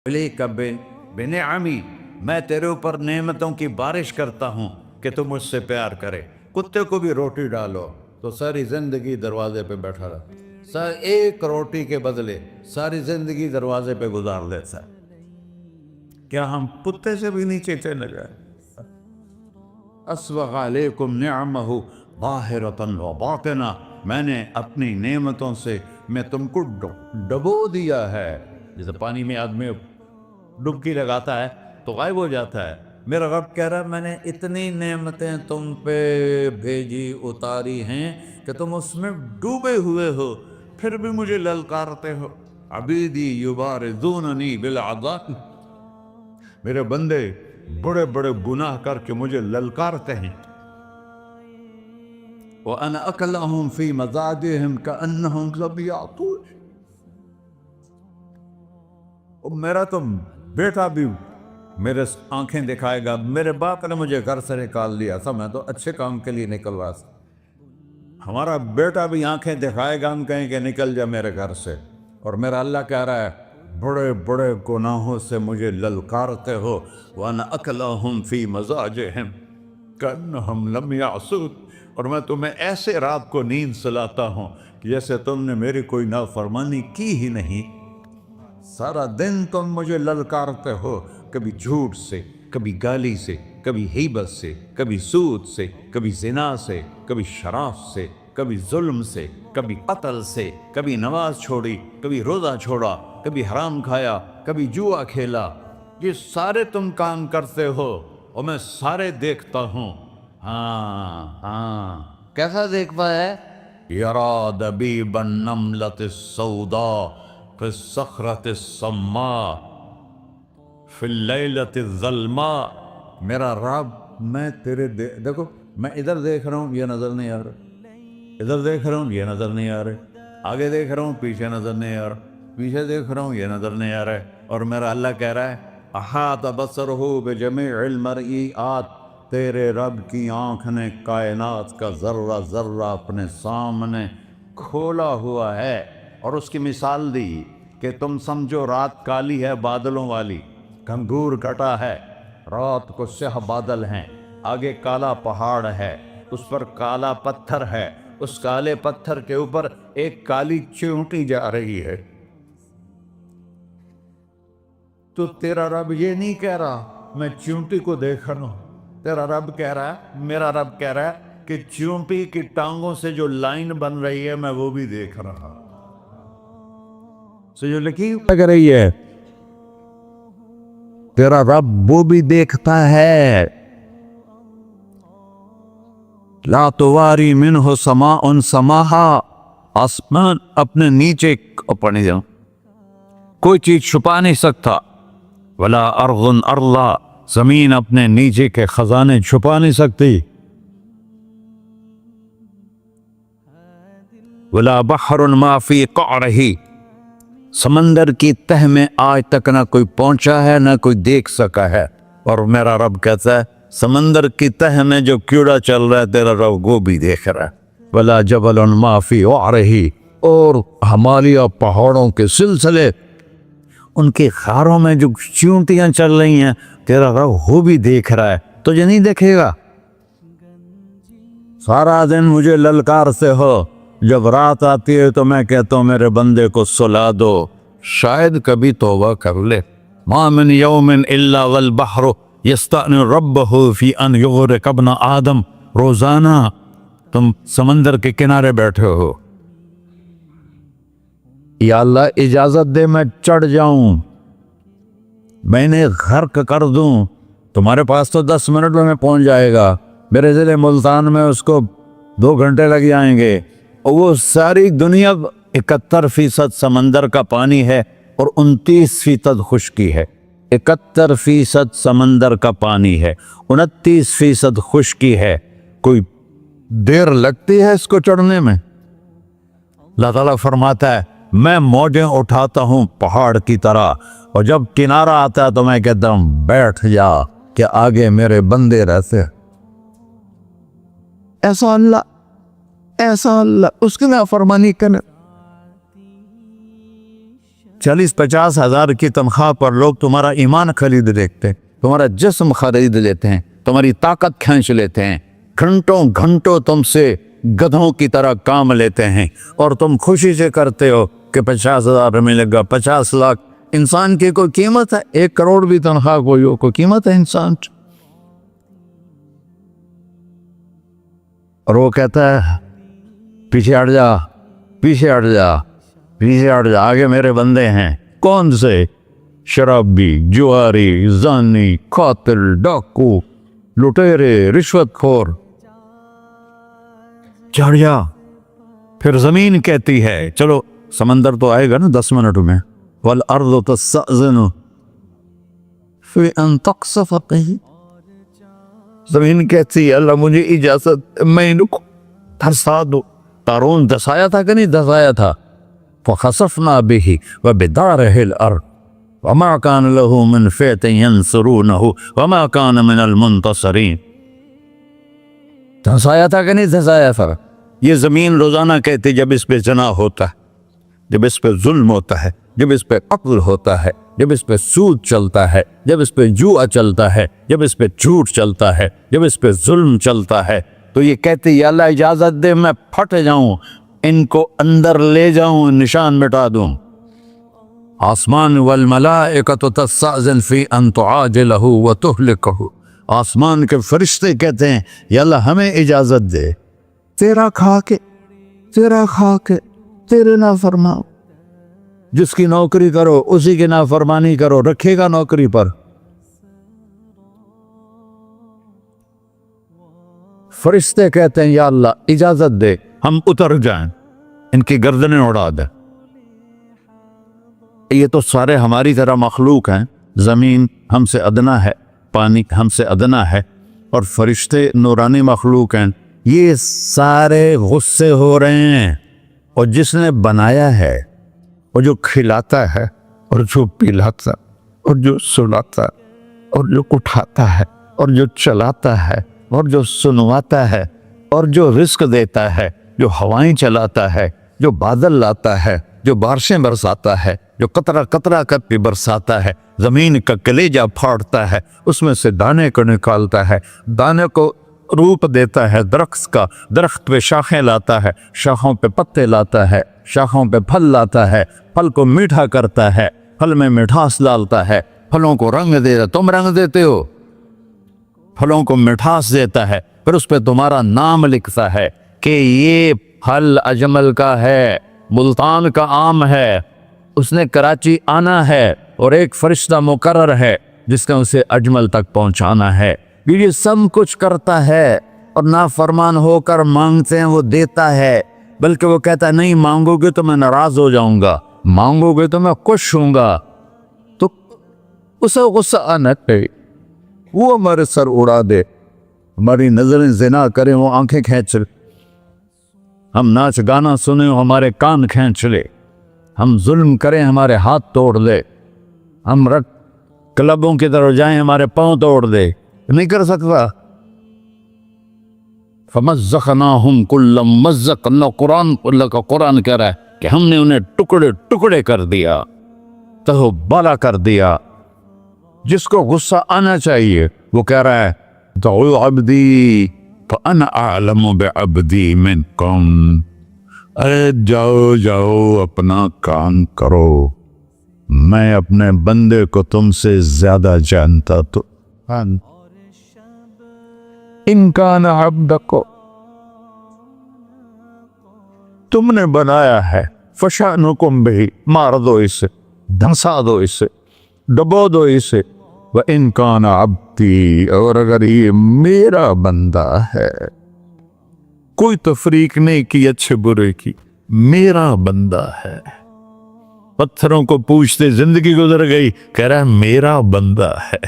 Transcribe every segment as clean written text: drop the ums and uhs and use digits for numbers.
बिनिअमी, मैं तेरे ऊपर नेमतों की बारिश करता हूँ कि तुम मुझसे प्यार करे। कुत्ते को भी रोटी डालो तो सारी जिंदगी दरवाजे पे बैठा रहा, सर एक रोटी के बदले सारी जिंदगी दरवाजे पे गुजार देता है। क्या हम कुत्ते से भी नीचे चले गए? अस्बग़ अलैकुम निअमहु ज़ाहिरतन व बातिना, मैंने अपनी नेमतों से मैं तुमको डबो दिया है। जैसे पानी में आदमी डुबकी लगाता है तो गायब हो जाता है, मेरा रब कह रहा है मैंने इतनी नेमतें तुम पे भेजी उतारी हैं कि तुम उसमें डूबे हुए हो, फिर भी मुझे ललकारते हो। अबीदी युबारिज़ूननी बिल अज़ाब, मेरे बंदे बड़े बड़े गुनाह करके मुझे ललकारते हैं। व अना अकलहुम फी मज़ाजिहिम कअन्नहुम ज़बियातून, मेरा तो बेटा भी मेरे आंखें दिखाएगा। मेरे बाप ने मुझे घर से निकाल दिया था, मैं तो अच्छे काम के लिए निकलवा था। हमारा बेटा भी आंखें दिखाएगा, हम कहेंगे निकल जा मेरे घर से। और मेरा अल्लाह कह रहा है बड़े बड़े गुनाहों से मुझे ललकारते हो। वअना अकलहुम फी मज़ाजिहिम कअन्नहुम लम यासून, और मैं तुम्हें ऐसे रात को नींद सुलाता हूँ कि जैसे तुमने मेरी कोई नाफरमानी की ही नहीं। सारा दिन तुम मुझे ललकारते हो, कभी झूठ से, कभी गाली से, कभी हिबत से, कभी सूद से, कभी ज़िना से, कभी शराब से, कभी जुल्म से, कभी कत्ल से, कभी नमाज छोड़ी, कभी रोज़ा छोड़ा, कभी हराम खाया, कभी जुआ खेला। ये सारे तुम काम करते हो और मैं सारे देखता हूँ। हाँ हाँ, कैसा देख पाया है? यरा दबीबन नमलतिस सौदा फिस सखरतिस सम्मा फिल लैलतिस ज़ल्मा। मेरा रब, मैं तेरे देखो, मैं इधर देख रहा हूँ ये नज़र नहीं आ रहा, इधर देख रहा हूँ ये नज़र नहीं आ रहा, आगे देख रहा हूँ पीछे नज़र नहीं आ रहा, पीछे देख रहा हूँ ये नज़र नहीं आ रहा है। और मेरा अल्लाह कह रहा है अहात बसरहु बिजमीइल मरईआत, तेरे रब की आँख ने कायनात का ज़र्रा ज़र्रा अपने सामने खोला हुआ है। और उसकी मिसाल दी कि तुम समझो रात काली है बादलों वाली, घंघूर कटा है, रात को स्याह बादल हैं, आगे काला पहाड़ है, उस पर काला पत्थर है, उस काले पत्थर के ऊपर एक काली चींटी जा रही है। तो तेरा रब ये नहीं कह रहा मैं चींटी को देख रहा हूं, तेरा रब कह रहा है, मेरा रब कह रहा है कि चींटी की टांगों से जो लाइन बन रही है मैं वो भी देख रहा। जो लकीर लग रही है तेरा रब वो भी देखता है। ला तुवारी मिन्हु समाउन समाहा, आसमान अपने नीचे पड़ने जाओ, कोई चीज छुपा नहीं सकता। वला अर्ज़ुन अर्ला, जमीन अपने नीचे के खजाने छुपा नहीं सकती। वला बहरुन माफी क़अरिही, समंदर की तह में आज तक ना कोई पहुंचा है ना कोई देख सका है। और मेरा रब कहता है समंदर की तह में जो कीड़ा चल रहा है तेरा रब वो भी देख रहा है। वला जबलुन माफी क़अरिही, और हिमालय पहाड़ों के सिलसिले उनके खारों में जो चींटियां चल रही हैं तेरा रब वो भी देख रहा है। तुझे नहीं देखेगा? सारा दिन मुझे ललकार से हो, जब रात आती है तो मैं कहता हूँ मेरे बंदे को सुला दो, शायद कभी तौबा कर ले। मा मिन यौमिन इल्ला वल बहरु यस्तअनु रब्बहु फी अन युग़रिक़ इब्न आदम, रोजाना तुम समंदर के किनारे बैठे हो, या अल्लाह इजाजत दे मैं चढ़ जाऊं, मैंने गर्क कर दूं, तुम्हारे पास तो 10 मिनट में पहुंच जाएगा, मेरे ज़िले मुल्तान में उसको 2 घंटे लग जाएंगे। और वो सारी दुनिया 71% समंदर का पानी है और 29% खुश्की है। 71% समंदर का पानी है, 29% खुश्की है। कोई देर लगती है इसको चढ़ने में? अल्लाह ताला फरमाता है मैं मौजें उठाता हूँ पहाड़ की तरह, और जब किनारा आता है तो मैं कहता हूँ बैठ जा, कि आगे मेरे बंदे रहते। ऐसा अल्लाह उसकी नाफरमानी करने 40-50 हज़ार की तनख्वाह पर लोग तुम्हारा ईमान खरीद लेते हैं, तुम्हारा जिस्म खरीद लेते हैं, तुम्हारी ताकत खींच लेते हैं, घंटों घंटों तुमसे गधों की तरह काम लेते हैं और तुम खुशी से करते हो कि 50,000 मिलेगा, 50 लाख। इंसान की कोई कीमत है? 1 करोड़ भी तनख्वाह कोई हो, कोई कीमत है इंसान? और वो कहता है पीछे हट जा, पीछे हट जा, पीछे हट जा, आगे मेरे बंदे हैं। कौन से? शराबी, जुआरी, जानी, कातिल, डाकू, लुटेरे, रिश्वतखोर। चढ़ जा। फिर जमीन कहती है, चलो समंदर तो आएगा ना 10 मिनट में। वल अर्ज़ तस्तअज़िनु फी अन तक़सफ़ बिही। जमीन कहती है अल्लाह मुझे इजाजत, मैं इनको धंसा दो। कारून धंसाया था कि नहीं धंसाया था? फ़ख़सफ़ना बिही व बिदारिहिल अर्ज़ वमा कान लहू मिन फ़िअतिन यंसुरूनहु वमा कान मिनल मुंतसरीन। धंसाया था कि नहीं धंसाया था? ये ज़मीन रोज़ाना कहती जब इस पे जना होता है, जब इस पे जुल्म होता है, जब इस पे कत्ल होता है, जब इस पे सूद चलता है, जब इस पे जुआ चलता है, जब इस पे झूठ चलता है, जब इस पे जुल्म चलता है, तो ये कहती या अल्लाह इजाज़त दे मैं फट जाऊं, इनको अंदर ले जाऊं, निशान मिटा दूं। आसमान वल मलाइकतु तस्तअज़िन फी अन तुआजिलहु व तुहलिकहु। आसमान के फरिश्ते कहते हैं या अल्लाह हमें इजाज़त दे, तेरा खा के तेरे ना फरमाओ। जिसकी नौकरी करो उसी की नाफरमानी करो, रखेगा नौकरी पर। फरिश्ते कहते हैं या अल्लाह इजाजत दे हम उतर जाएं, इनकी गर्दनें उड़ा दे। ये तो सारे हमारी तरह मखलूक हैं। ज़मीन हमसे अदना है, पानी हमसे अदना है, और फरिश्ते नूरानी मखलूक हैं। ये सारे गुस्से हो रहे हैं, और जिसने बनाया है, और जो खिलाता है, और जो पिलाता, और जो सुलाता, और जो उठाता है, और जो चलाता है, और जो सुनवाता है, और जो रिस्क देता है, जो हवाएं चलाता है, जो बादल लाता है, जो बारिशें बरसाता है, जो कतरा कतरा करके बरसाता है, ज़मीन का कलेजा फाड़ता है, उसमें से दाने को निकालता है, दाने को रूप देता है दरख्त का, दरख्त पे शाखें लाता है, शाखों पे पत्ते लाता है, शाखों पे फल लाता है, फल को मीठा करता है, फल में मिठास डालता है, फलों को रंग देता। तुम रंग देते हो, फलों को मिठास देता है, फिर उस पर तुम्हारा नाम लिखता है कि ये फल अजमल का है, मुल्तान का आम है, उसने कराची आना है, और एक फरिश्ता मुकर्रर है जिसका उसे अजमल तक पहुंचाना है। ये सब कुछ करता है, और नाफरमान होकर मांगते हैं वो देता है, बल्कि वो कहता है नहीं मांगोगे तो मैं नाराज हो जाऊंगा, मांगोगे तो मैं खुश होऊंगा। तो उसे गुस्सा आना चाहिए, वो हमारे सर उड़ा दे, हमारी नजरें ज़िना करें वो आंखें खींच ले, हम नाच गाना सुने हमारे कान खींच ले, हम जुल्म करें हमारे हाथ तोड़ ले, हम रख क्लबों की तरफ जाएं हमारे पांव तोड़ दे, नहीं कर सकता। फमज़्ज़क़नाहुम कुल्ल मज़्ज़क़, कुरान कह रहा है कि हमने उन्हें टुकड़े टुकड़े कर दिया, तो बाला कर दिया। जिसको गुस्सा आना चाहिए वो कह रहा है तो अब्दी फ़अना अअलमु बिअब्दी मिनकुम, अरे जाओ जाओ अपना काम करो, मैं अपने बंदे को तुमसे ज्यादा जानता। तो इनकान अब्दको, तुमने बनाया है, फशानुकुम बिही, मार दो इसे, धंसा दो इसे, डबो दो इसे। व इनकान अब्दी, और अगर ये मेरा बंदा है, कोई तफरीक नहीं की अच्छे बुरे की, मेरा बंदा है। पत्थरों को पूछते जिंदगी गुजर गई, कह रहा है मेरा बंदा है।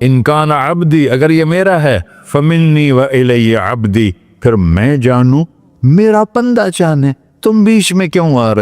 इनकान अब्दी, अगर ये मेरा है, फमिन्नी व इलैया अब्दी, फिर मैं जानू मेरा बंदा जाने, तुम बीच में क्यों आ रहे?